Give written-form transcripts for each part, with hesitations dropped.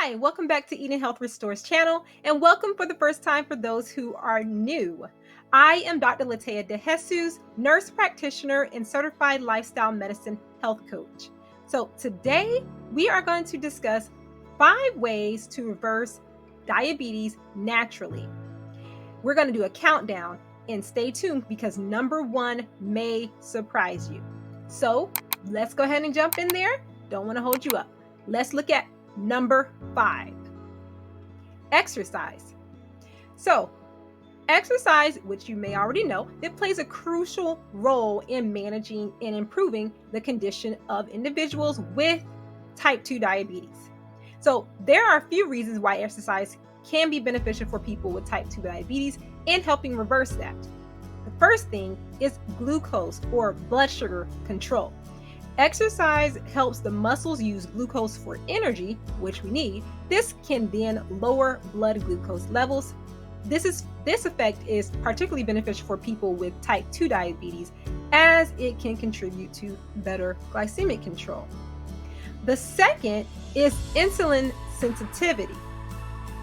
Hi, welcome back to Eating Health Restores channel, and welcome for the first time for those who are new. I am Dr. LaTaya De Jesus, nurse practitioner and certified lifestyle medicine health coach. So today we are going to discuss 5 ways to reverse diabetes naturally. We're going to do a countdown and stay tuned because number 1 may surprise you. So let's go ahead and jump in there. Don't want to hold you up. Let's look at number 5, exercise. So exercise, which you may already know, it plays a crucial role in managing and improving the condition of individuals with type 2 diabetes. So there are a few reasons why exercise can be beneficial for people with type 2 diabetes and helping reverse that. The first thing is glucose or blood sugar control. Exercise helps the muscles use glucose for energy, which we need. This can then lower blood glucose levels. This effect is particularly beneficial for people with type 2 diabetes, as it can contribute to better glycemic control. The second is insulin sensitivity.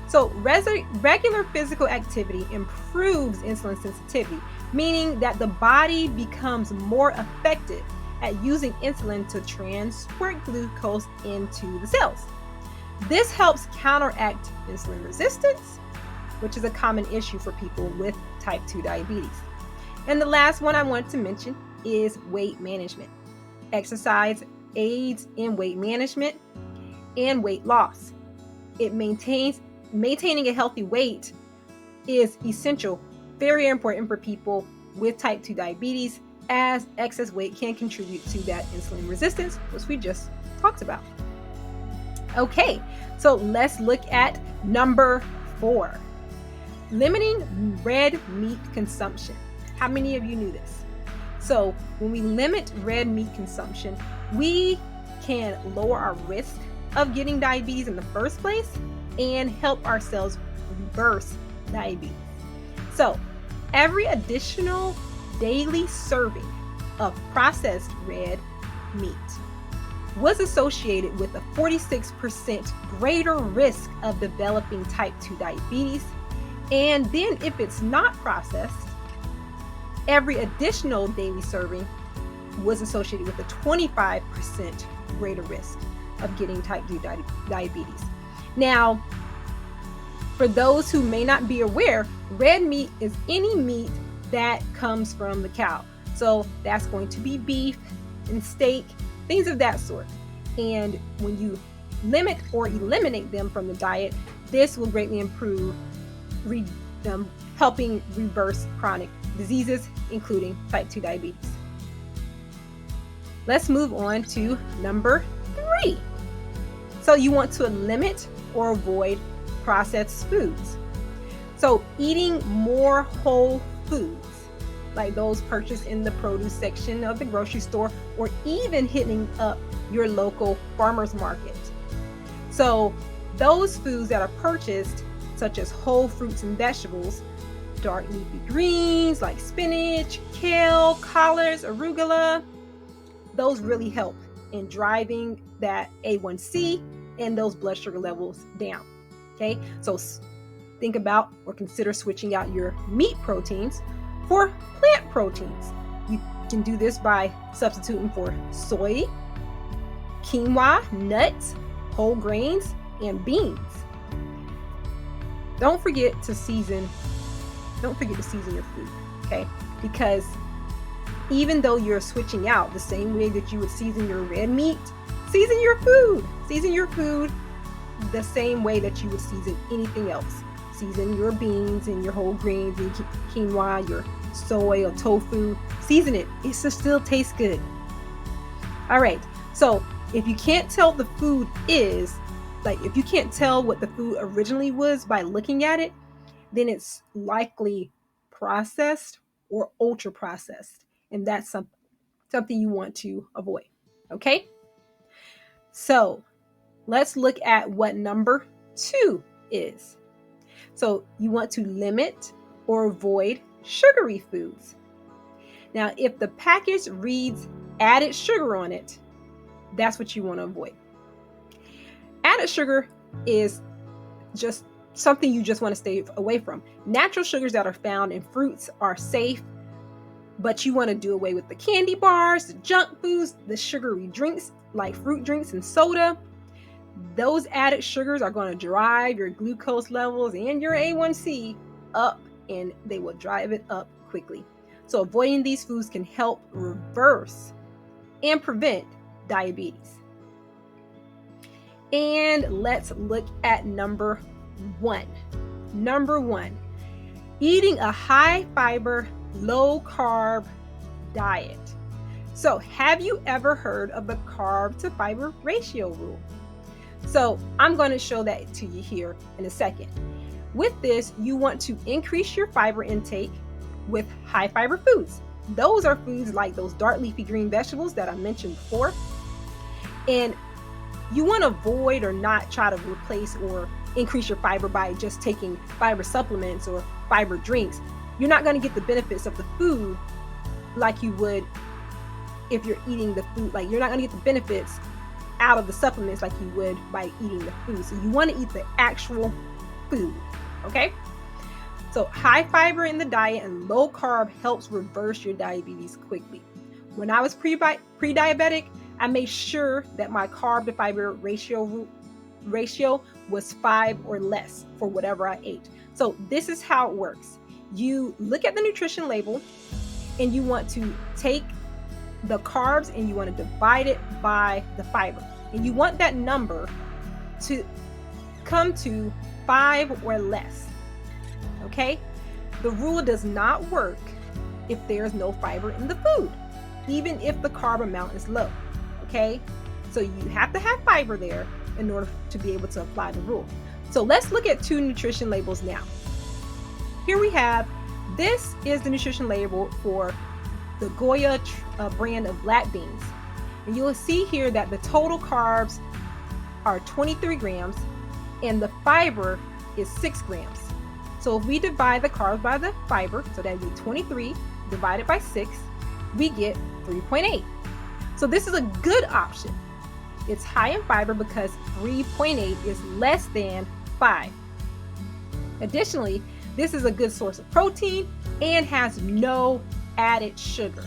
So regular physical activity improves insulin sensitivity, meaning that the body becomes more effective at using insulin to transport glucose into the cells. This helps counteract insulin resistance, which is a common issue for people with type 2 diabetes. And the last one I want to mention is weight management. Exercise aids in weight management and weight loss. Maintaining a healthy weight is essential, very important for people with type 2 diabetes, as excess weight can contribute to that insulin resistance, which we just talked about. Okay, so let's look at number 4, limiting red meat consumption. How many of you knew this? So when we limit red meat consumption, we can lower our risk of getting diabetes in the first place and help ourselves reverse diabetes. So every additional daily serving of processed red meat was associated with a 46% greater risk of developing type 2 diabetes. And then if it's not processed, every additional daily serving was associated with a 25% greater risk of getting type 2 diabetes. Now, for those who may not be aware, red meat is any meat that comes from the cow. So that's going to be beef and steak, things of that sort. And when you limit or eliminate them from the diet, this will greatly improve helping reverse chronic diseases, including type 2 diabetes. Let's move on to number 3. So you want to limit or avoid processed foods. So eating more whole foods, like those purchased in the produce section of the grocery store, or even hitting up your local farmer's market. So those foods that are purchased, such as whole fruits and vegetables, dark leafy greens like spinach, kale, collards, arugula, those really help in driving that A1C and those blood sugar levels down. Okay, so think about or consider switching out your meat proteins for plant proteins. You can do this by substituting for soy, quinoa, nuts, whole grains, and beans. Don't forget to season your food, okay? Because even though you're switching out the same way that you would season your red meat, season your food the same way that you would season anything else. Season your beans and your whole grains and quinoa, your soy or tofu. Season it. It still tastes good. All right. So if you can't tell what the food originally was by looking at it, then it's likely processed or ultra processed. And that's something you want to avoid. Okay. So let's look at what number 2 is. So you want to limit or avoid sugary foods. Now, if the package reads added sugar on it, that's what you want to avoid. Added sugar is just something you just want to stay away from. Natural sugars that are found in fruits are safe, but you want to do away with the candy bars, the junk foods, the sugary drinks like fruit drinks and soda. Those added sugars are going to drive your glucose levels and your A1C up, and they will drive it up quickly. So avoiding these foods can help reverse and prevent diabetes. And let's look at number one. Number one, eating a high fiber, low carb diet. So have you ever heard of the carb to fiber ratio rule? So I'm going to show that to you here in a second. With this, you want to increase your fiber intake with high fiber foods. Those are foods like those dark leafy green vegetables that I mentioned before. And you want to avoid or not try to replace or increase your fiber by just taking fiber supplements or fiber drinks. You're not going to get the benefits of the food like you would if you're eating the food. Like, you're not going to get the benefits out of the supplements like you would by eating the food. So you want to eat the actual food, okay? So high fiber in the diet and low carb helps reverse your diabetes quickly. When I was pre-diabetic, I made sure that my carb to fiber ratio was 5 or less for whatever I ate. So this is how it works. You look at the nutrition label and you want to take the carbs and you want to divide it by the fiber. And you want that number to come to 5 or less. Okay? The rule does not work if there's no fiber in the food, even if the carb amount is low. Okay? So you have to have fiber there in order to be able to apply the rule. So let's look at 2 nutrition labels now. Here we have, this is the nutrition label for the Goya brand of black beans. And you'll see here that the total carbs are 23 grams and the fiber is 6 grams. So if we divide the carbs by the fiber, so that would be 23 divided by 6, we get 3.8. So this is a good option. It's high in fiber because 3.8 is less than 5. Additionally, this is a good source of protein and has no added sugar.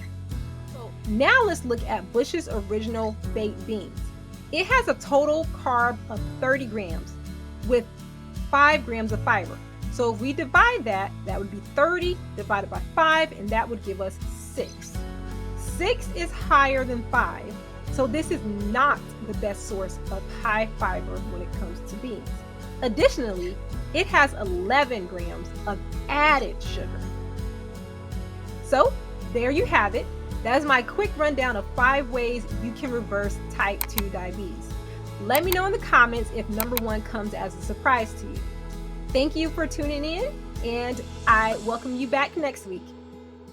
So now let's look at Bush's Original Baked Beans. It has a total carb of 30 grams with 5 grams of fiber. So if we divide that, that would be 30 divided by 5, and that would give us 6. 6 is higher than 5, so this is not the best source of high fiber when it comes to beans. Additionally, it has 11 grams of added sugar. So there you have it. That is my quick rundown of 5 ways you can reverse type 2 diabetes. Let me know in the comments if number 1 comes as a surprise to you. Thank you for tuning in, and I welcome you back next week.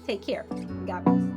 Take care. God bless.